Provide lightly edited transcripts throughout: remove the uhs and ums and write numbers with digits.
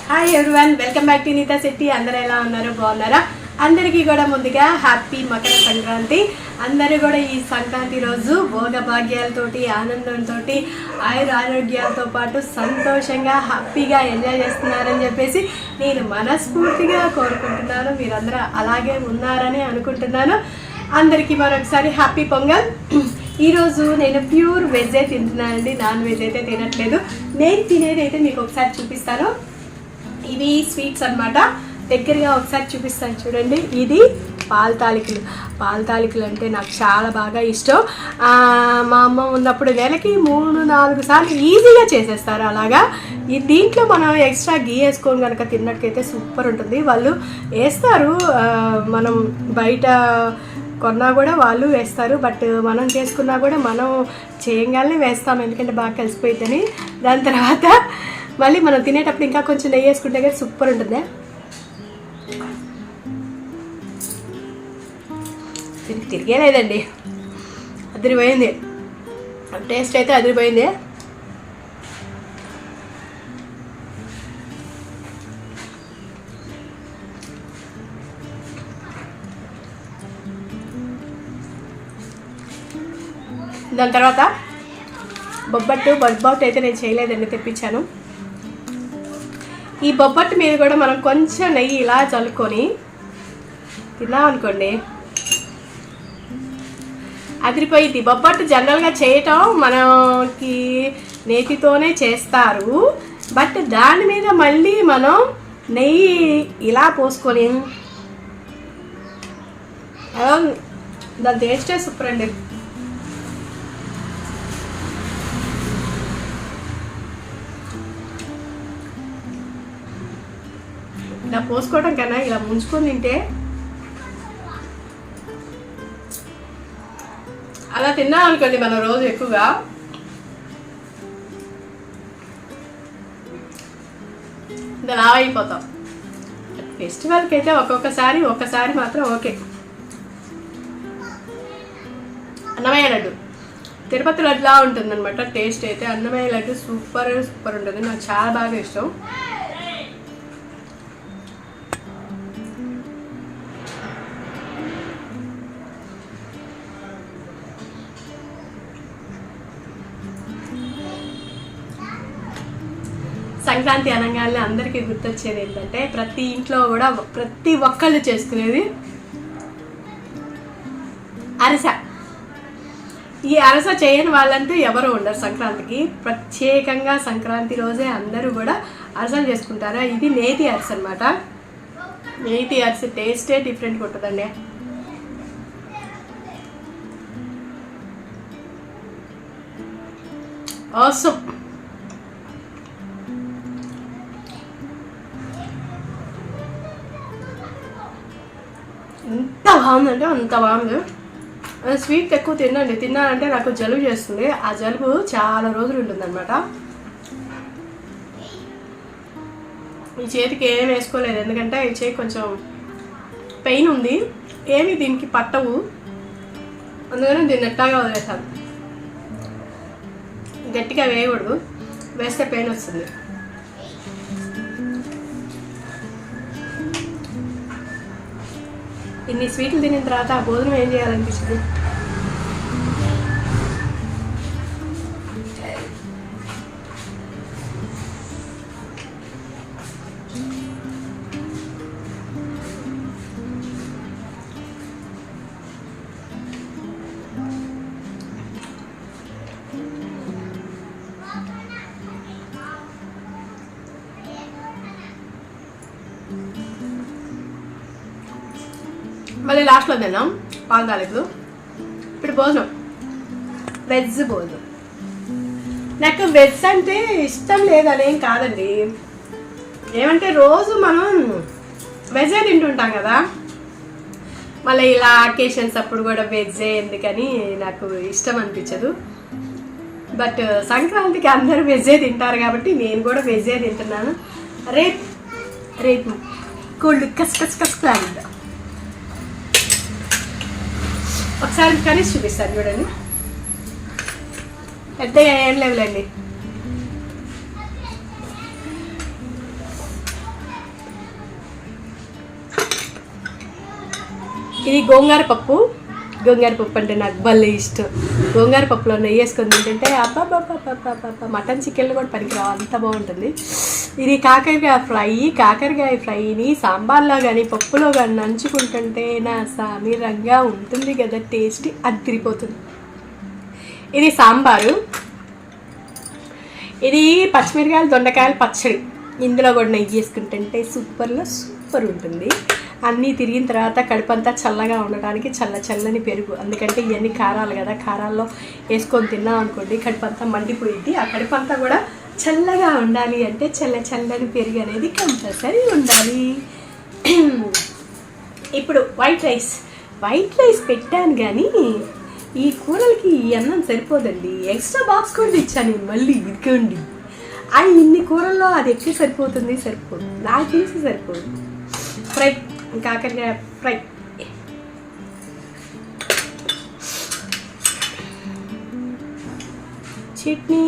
Hi everyone, welcome back to Neeta Shetty. అందరూ ఎలా ఉన్నారు? బాగున్నారా? అందరికీ కూడా ముందుగా హ్యాపీ మకర సంక్రాంతి. అందరూ కూడా ఈ సంక్రాంతి రోజు భోగభాగ్యాలతోటి ఆనందంతో ఆరోగ్యాలతో పాటు సంతోషంగా హ్యాపీగా ఎంజాయ్ చేస్తున్నారని చెప్పేసి నేను మనస్ఫూర్తిగా కోరుకుంటున్నాను. మీరందరూ అలాగే ఉన్నారని అనుకుంటున్నాను. అందరికీ మరొకసారి హ్యాపీ పొంగల్. ఈరోజు నేను ప్యూర్ వెజ్జే తింటున్నానండి, నాన్ వెజ్ అయితే తినట్లేదు. నేను తినేది అయితే మీకు ఒకసారి చూపిస్తాను. ఇవి స్వీట్స్ అన్నమాట. దగ్గరగా ఒకసారి చూపిస్తాను చూడండి. ఇది పాల తాలికలు అంటే నాకు చాలా బాగా ఇష్టం. మా అమ్మ ఉన్నప్పుడు నెలకి 3-4 సార్లు ఈజీగా చేసేస్తారు. అలాగా దీంట్లో మనం ఎక్స్ట్రా గీ వేసుకొని కనుక తిన్నట్టుకైతే సూపర్ ఉంటుంది. వాళ్ళు వేస్తారు, మనం బయట కొన్నా కూడా వాళ్ళు వేస్తారు, బట్ మనం చేసుకున్నా కూడా మనం చేయగానే వేస్తాం, ఎందుకంటే బాగా కలిసిపోయిద్దని. దాని తర్వాత మళ్ళీ మనం తినేటప్పుడు ఇంకా కొంచెం నెయ్యి వేసుకుంటే కానీ సూపర్ ఉంటుంది. తిరిగేలేదండి, అదిరిపోయింది. టేస్ట్ అయితే అదిరిపోయింది. దాని తర్వాత బొబ్బట్టు అయితే నేను చేయలేదండి, తెప్పించాను. ఈ బొబ్బట్టు మీద కూడా మనం కొంచెం నెయ్యి ఇలా చల్లుకొని తిన్నామనుకోండి, అదిరిపోయింది. బొబ్బట్టు జనరల్గా చేయటం మనకి నేతితోనే చేస్తారు, బట్ దాని మీద మళ్ళీ మనం నెయ్యి ఇలా పోసుకొని దాని టేస్టే సూపర్ అండి. ఇలా పోసుకోవడం కన్నా ఇలా ముంచుకొని తింటే, అలా తిన్నాం అనుకోండి మనం రోజు ఎక్కువగా, ఇలా అయిపోతాం. ఫెస్టివల్కి అయితే ఒక్కసారి మాత్రం ఓకే. అన్నమయ్య లడ్డు, తిరుపతి లడ్డులా ఉంటుందన్నమాట టేస్ట్ అయితే. అన్నమయ్య లడ్డు సూపర్ ఉంటుంది, నాకు చాలా బాగా ఇష్టం. సంక్రాంతి అనగానే అందరికీ గుర్తొచ్చేది ఏంటంటే, ప్రతి ఇంట్లో కూడా ప్రతి ఒక్కళ్ళు చేసుకునేది అరిస. ఈ అరస చేయని వాళ్ళంటూ ఎవరు ఉండరు సంక్రాంతికి. ప్రత్యేకంగా సంక్రాంతి రోజే అందరూ కూడా అరసలు చేసుకుంటారు. ఇది నేతి అరస అనమాట. నేతి అరస టేస్టే డిఫరెంట్గా ఉంటుందండి. ఆసమ్. ఎంత బాగుందంటే అంత బాగుంది. స్వీట్ ఎక్కువ తిన్నానంటే నాకు జలుబు చేస్తుంది. ఆ జలుబు చాలా రోజులు ఉంటుందన్నమాట. ఈ చేతికి ఏం వేసుకోలేదు, ఎందుకంటే ఈ చేతి కొంచెం పెయిన్ ఉంది. ఏమి దీనికి పట్టవు, అందుకని దీన్ని ఎట్టాగా వదిలేసాను. గట్టిగా వేయకూడదు, వేస్తే పెయిన్ వస్తుంది. ఇన్ని స్వీట్లు తినిన తర్వాత ఆ భోజనం ఏం చేయాలనిపిస్తుంది? మళ్ళీ లాస్ట్లో తిన్నాం పాల తాలికలు. ఇప్పుడు భోజనం, వెజ్ భోజనం. నాకు వెజ్ అంటే ఇష్టం లేదనేం కాదండి, ఏమంటే రోజు మనం వెజ్జే తింటుంటాం కదా, మళ్ళీ ఇలా అకేషన్స్ అప్పుడు కూడా వెజ్జే ఎందుకని నాకు ఇష్టం అనిపించదు. బట్ సంక్రాంతికి అందరూ వెజ్జే తింటారు కాబట్టి నేను కూడా వెజ్జే తింటున్నాను. రేపు కోల్డ్ కస్ అంట. ఒకసారి కనీసి చూపిస్తాను చూడండి. పెద్దగా ఏం లేవులేండి. ఇది గోంగూర పప్పు. గోంగూర పప్పు అంటే నాకు భలే ఇష్టం. గోంగూర పప్పులో నెయ్యి వేసుకొని తింటుంటే అబ్బా మటన్ చికెన్లు కూడా పనికిరావు, అంత బాగుంటుంది. ఇది కాకరకాయ ఫ్రైని సాంబార్లో కానీ పప్పులో కానీ నంచుకుంటుంటే నా సామిరంగా ఉంటుంది కదా, టేస్ట్ అదిరిపోతుంది. ఇది సాంబారు. ఇది పచ్చిమిరకాయలు దొండకాయలు పచ్చడి, ఇందులో కూడా నెయ్యి వేసుకుంటుంటే సూపర్ ఉంటుంది. అన్నీ తిరిగిన తర్వాత కడుపంతా చల్లగా ఉండడానికి చల్లని పెరుగు, ఎందుకంటే ఇవన్నీ కారాలు కదా, కారాల్లో వేసుకొని తిన్నాం అనుకోండి కడుపంతా మండిపోయింది. ఆ కడుపంతా కూడా చల్లగా ఉండాలి అంటే చల్లని పెరుగు అనేది కంపల్సరీ ఉండాలి. ఇప్పుడు వైట్ రైస్ పెట్టాను, కానీ ఈ కూరలకి ఈ అన్నం సరిపోదండి. ఎక్స్ట్రా బాక్స్ కూడా తెచ్చాను మళ్ళీ, ఇదికోండి. ఇన్ని కూరల్లో అది ఎక్కువ సరిపోదు, నాకు తెలిసి సరిపోదు. ఫ్రై, కాకరకాయ ఫ్రై. చట్నీ,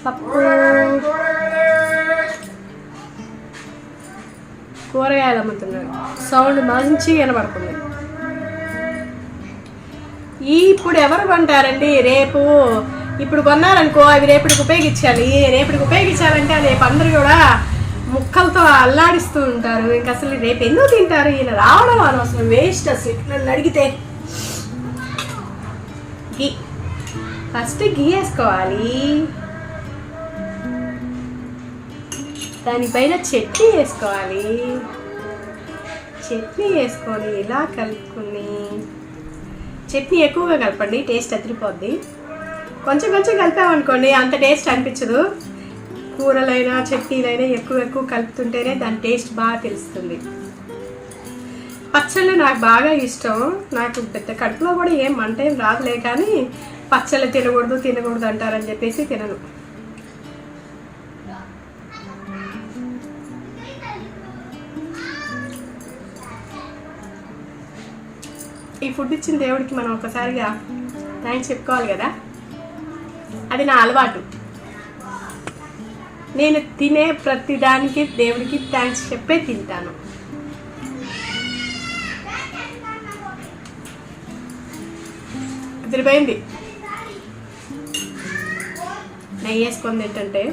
పప్పు, కూరగాయలు అమ్ముతున్నాడు. సౌండ్ మంచిగా వినపడుతుంది. ఇప్పుడు ఎవరు కొంటారండి? ఇప్పుడు కొన్నారనుకో అవి రేపటికి ఉపయోగించాలంటే రేపు అందరూ కూడా ముక్కలతో అల్లాడిస్తూ ఉంటారు. ఇంక అసలు రేపు ఎందుకు తింటారు? ఈయన రావడం అనవసరం, వేస్ట్. అసలు నన్ను అడిగితే ఫస్ట్ గీ వేసుకోవాలి, దానిపైన చట్నీ వేసుకోవాలి. చట్నీ వేసుకొని ఇలా కలుపుకొని, చట్నీ ఎక్కువగా కలపండి, టేస్ట్ అదిరిపోద్ది. కొంచెం కలిపామనుకోండి అంత టేస్ట్ అనిపించదు. కూరలైనా చట్నీలైనా ఎక్కువ కలుపుతుంటేనే దాని టేస్ట్ బాగా తెలుస్తుంది. పచ్చళ్ళు నాకు బాగా ఇష్టం. నాకు పెద్ద కడుపులో కూడా ఏం మంట ఏం రాదులే, కానీ పచ్చళ్ళు తినకూడదు అంటారని చెప్పేసి తినను. ఈ ఫుడ్ ఇచ్చిన దేవుడికి మనం ఒకసారిగా థ్యాంక్స్ చెప్పుకోవాలి కదా, అది నా అలవాటు. నేను తినే ప్రతిదానికి దేవుడికి థ్యాంక్స్ చెప్పే తింటాను. తిరిపోయింది. నెయ్యి వేసుకొని తింటుంటే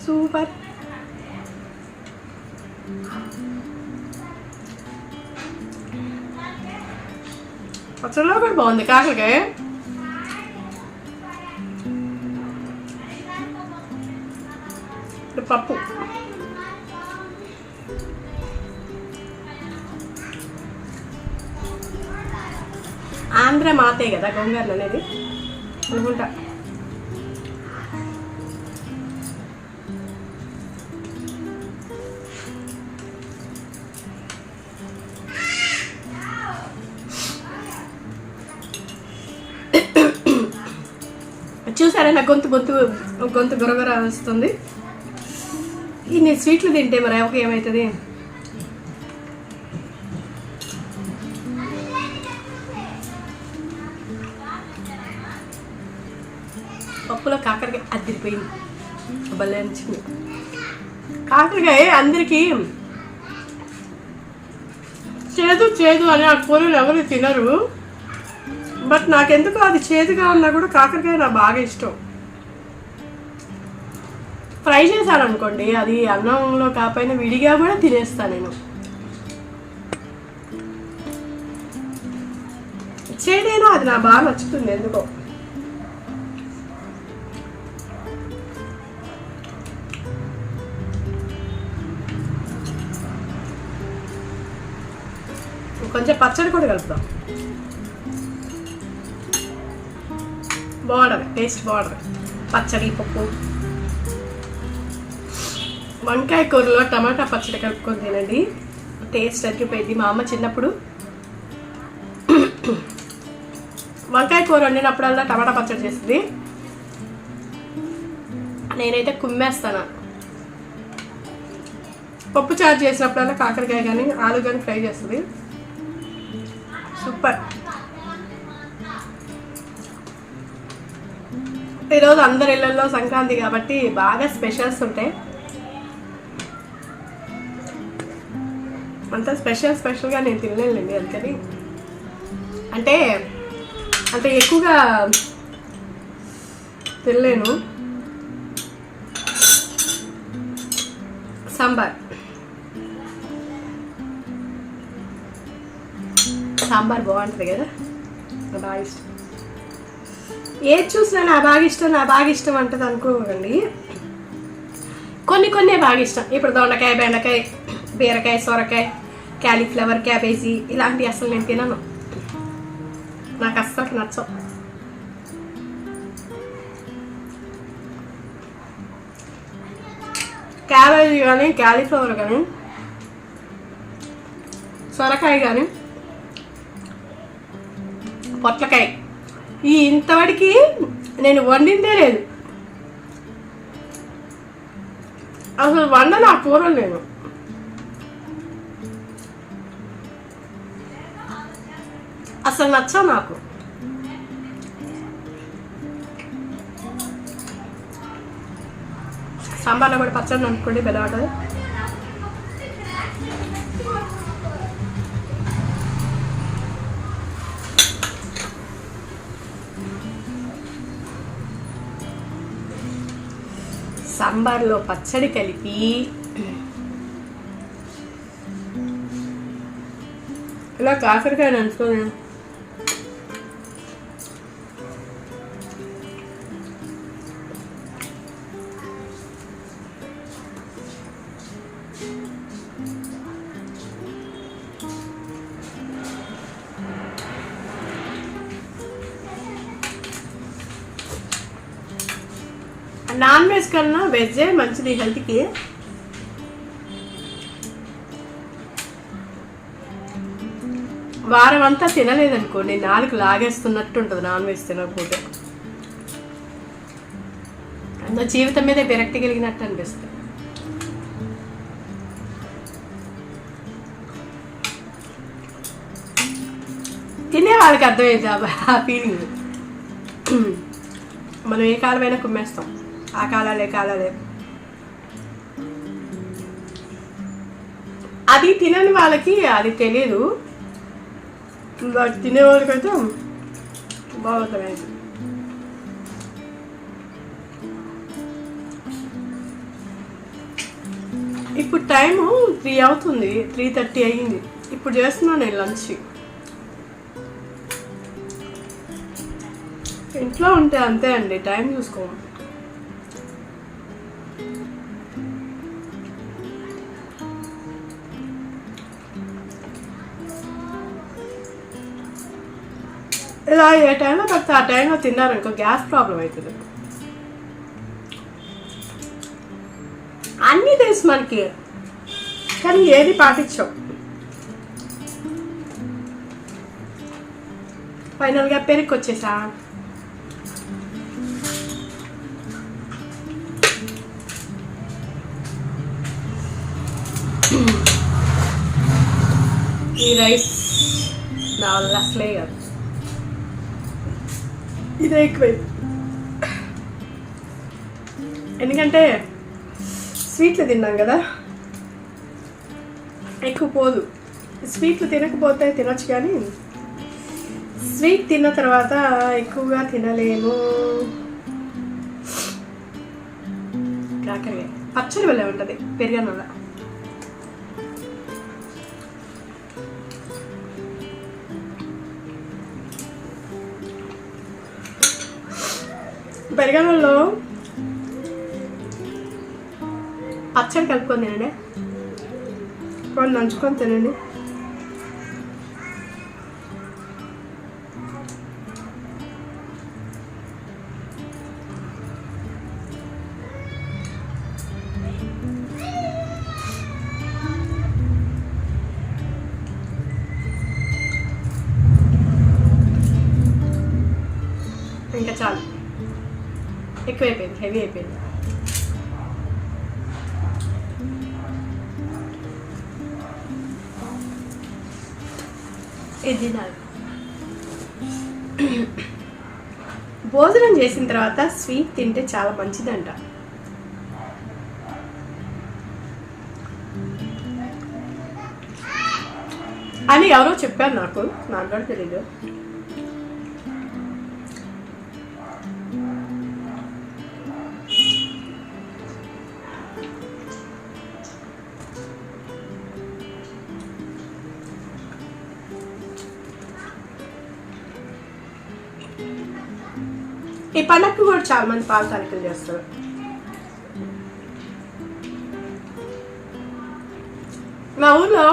సూపర్. పచ్చడిలో కూడా బాగుంది కాకరకాయ. పప్పు, ఆంధ్ర మాతే కదా గోంగూరలు అనేది అనుకుంటా. చూసారా నా గొంతు గొరగొర వస్తుంది. ఇన్ని స్వీట్లు తింటే మరి ఒక ఏమవుతుంది? పప్పులో కాకరకాయ అదిరిపోయింది, భలే నచ్చింది. కాకరకాయ అందరికీ చేదు అని ఆ కూరలు ఎవరు తినరు, బట్ నాకెందుకు అది చేదుగా ఉన్నా కూడా కాకరకాయ నాకు బాగా ఇష్టం. ఫ్రై చేశాను అనుకోండి, అది అన్నంలో కాకపోయినా విడిగా కూడా తినేస్తాను నేను. చేదేనో అది నాకు బాగా నచ్చుతుంది ఎందుకో. కొంచెం పచ్చడి కూడా కలుపుదాం, బాగుండదు, టేస్ట్ బాగుండదు. పచ్చడి, పప్పు, వంకాయ కూరలో టమాటా పచ్చడి కలుపుకొని తినండి, టేస్ట్ అదిరిపోయింది. మా అమ్మ చిన్నప్పుడు వంకాయ కూర వండినప్పుడల్లా టమాటా పచ్చడి చేస్తుంది. నేనైతే కుమ్మేస్తాను. పప్పు చారు చేసినప్పుడల్లా కాకరకాయ కానీ ఆలు కానీ ఫ్రై చేస్తుంది. సూపర్. ఈరోజు అందరి ఇళ్ళల్లో సంక్రాంతి కాబట్టి బాగా స్పెషల్స్ ఉంటాయి. అంత స్పెషల్గా నేను తినలేనండి. అందుకని అంటే అంత ఎక్కువగా తినలేను. సాంబార్ బాగుంటుంది కదా, నాకు బాగా ఇష్టం. ఏది చూసినా నా బాగా ఇష్టం అంటది అనుకోకండి. కొన్ని బాగా ఇష్టం. ఇప్పుడు దొండకాయ, బెండకాయ, బీరకాయ, సొరకాయ, క్యాలీఫ్లవర్, క్యాబేజీ ఇలాంటివి అసలు నేను తినను. నాకు అస్సలు నచ్చవు. క్యాబేజీ కానీ, క్యాలీఫ్లవర్ కానీ, సొరకాయ కానీ, పొట్లకాయ ఈ ఇంతవరకు నేను వండిందే లేదు. అసలు వండను ఆ కూరలు నేను. అసలు నచ్చవు నాకు. సాంబార్లో కూడా పచ్చడి అనుకోండి బెల్ల ఉంటుంది. సాంబార్లో పచ్చడి కలిపి ఇలా కాకరకాయ నంచుకొని నాన్ వెజ్ కన్నా వెజ్జే మంచిది హెల్త్కి. వారం అంతా తినలేదనుకోండి, నాలుగు లాగేస్తున్నట్టు ఉంటుంది నాన్ వెజ్ తినకపోతే. అందులో జీవితం మీదే విరక్తి కలిగినట్టు అనిపిస్తుంది. తినే వాళ్ళకి అర్థమైంది ఆ ఫీలింగ్. మనం ఏ కాలమైనా కుమ్మేస్తాం. ఆ కాలాలే అది తినని వాళ్ళకి అది తెలియదు. తినేవాళ్ళకైతే బాగుంటుంది. ఇప్పుడు టైము 3 అవుతుంది, 3:30 అయ్యింది. ఇప్పుడు చేస్తున్నాను నేను లంచ్. ఇంట్లో ఉంటే అంతే అండి, టైం చూసుకో. ఇలా ఏ టైంలో పడితే ఆ టైంలో తిన్నారనుకో గ్యాస్ ప్రాబ్లం అవుతుంది. అన్నీ తెలుసు మనకి, కానీ ఏది పాటించాం. ఫైనల్గా పెరుగు వచ్చేసా. ఈ రైస్ నా వల్ల అసలే కాదు, ఇదే ఎక్కువైంది. ఎందుకంటే స్వీట్లు తిన్నాం కదా, ఎక్కువ పోదు. స్వీట్లు తినకపోతే తినొచ్చు, కానీ స్వీట్ తిన్న తర్వాత ఎక్కువగా తినలేము. కాకరకాయ పచ్చడి వల్ల ఉంటుంది పెరుగన్నం వల్ల. పెరుగన్నంలో పచ్చడి కలుపుకొని తినండి, కొన్ని నంచుకొని తినండి. ఇంకా చాలు, ఎక్కువైపోయింది, హెవీ అయిపోయింది. ఇది నాకు భోజనం చేసిన తర్వాత స్వీట్ తింటే చాలా మంచిదంట. అని ఎవరో చెప్పారు, నాకు కూడా తెలీదు. ఈ పండగకు కూడా చాలా మంది పాల తాలికలు చేస్తారు. మా ఊర్లో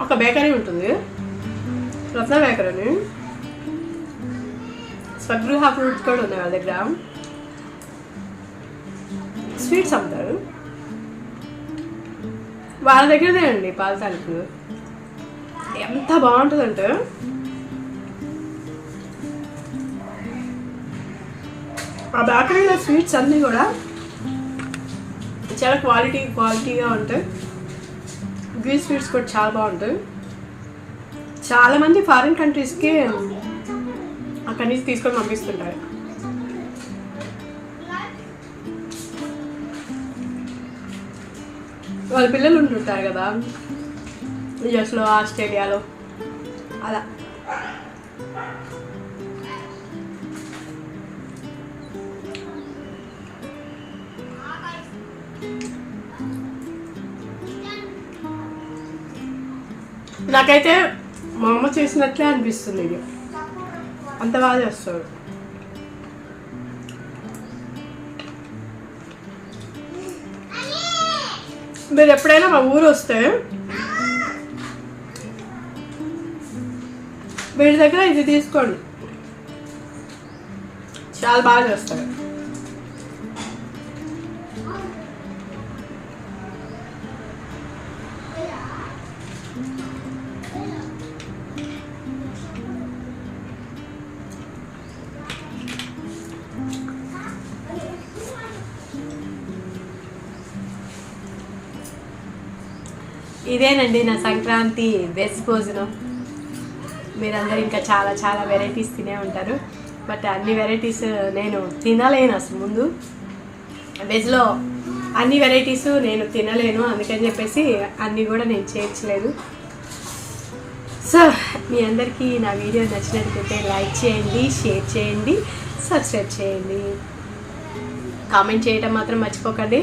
ఒక బేకరీ ఉంటుంది, రత్న బేకరీ అని. స్వగృహ ఫ్రూట్స్ కూడా ఉన్నాయి వాళ్ళ దగ్గర. స్వీట్స్ అమ్ముతారు. వాళ్ళ దగ్గరనే అండి పాల తాలికలు. ఎంత బాగుంటుందంటే ఆ బేకరీలో స్వీట్స్ అన్నీ కూడా చాలా క్వాలిటీగా ఉంటాయి. గీ స్వీట్స్ కూడా చాలా బాగుంటాయి. చాలామంది ఫారిన్ కంట్రీస్కి అక్కడి నుంచి తీసుకొని పంపిస్తుంటారు. వాళ్ళ పిల్లలు ఉంటుంటారు కదా యుఎస్లో, ఆస్ట్రేలియాలో, అలా. నాకైతే మా అమ్మ చేసినట్లే అనిపిస్తుంది. ఇది అంత బాగా చేస్తారు. మీరు ఎప్పుడైనా మా ఊరు వస్తే వీడి దగ్గర ఇది తీసుకోండి, చాలా బాగా చేస్తారు. ఇదేనండి నా సంక్రాంతి వెజ్ భోజనం. మీరందరూ ఇంకా చాలా చాలా వెరైటీస్ తినే ఉంటారు. బట్ అన్ని వెరైటీస్ నేను తినలేను. అసలు ముందు వెజ్లో అన్ని వెరైటీస్ నేను తినలేను, అందుకని చెప్పేసి అన్నీ కూడా నేను చేర్చలేదు. సో మీ అందరికీ నా వీడియో నచ్చినట్లయితే లైక్ చేయండి, షేర్ చేయండి, సబ్స్క్రైబ్ చేయండి, కామెంట్ చేయడం మాత్రం మర్చిపోకండి.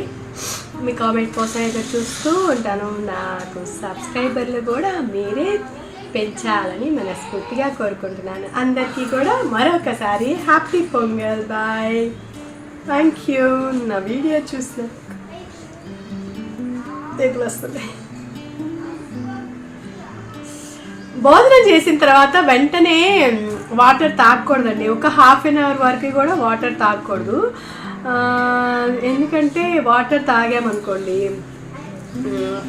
మీ కామెంట్ కోసం ఎదురు చూస్తూ ఉంటాను. నాకు సబ్స్క్రైబర్లు కూడా మీరే పెంచాలని మనస్ఫూర్తిగా కోరుకుంటున్నాను. అందరికీ కూడా మరొకసారి happy Pongal. Bye. Thank you. నా వీడియో చూసిన తెగులు వస్తుంది. భోజనం చేసిన తర్వాత వెంటనే వాటర్ తాగకూడదండి. ఒక హాఫ్ అన్ అవర్ వరకు కూడా వాటర్ తాగకూడదు. ఎందుకంటే వాటర్ తాగామనుకోండి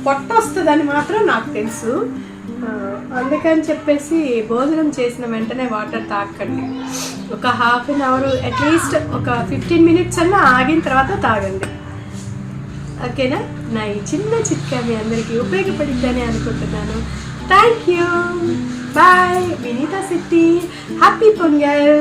పొట్ట వస్తుందని మాత్రం నాకు తెలుసు. అందుకని చెప్పేసి భోజనం చేసిన వెంటనే వాటర్ తాగకండి. ఒక హాఫ్ అన్ అవర్ అట్లీస్ట్ ఒక 15 మినిట్స్ అన్నా ఆగిన తర్వాత తాగండి. ఓకేనా? నా ఈ చిన్న చిట్కా మీ అందరికీ ఉపయోగపడిద్దని అనుకుంటున్నాను. Thank you. Bye. Vineeta Shetty. Happy pongal.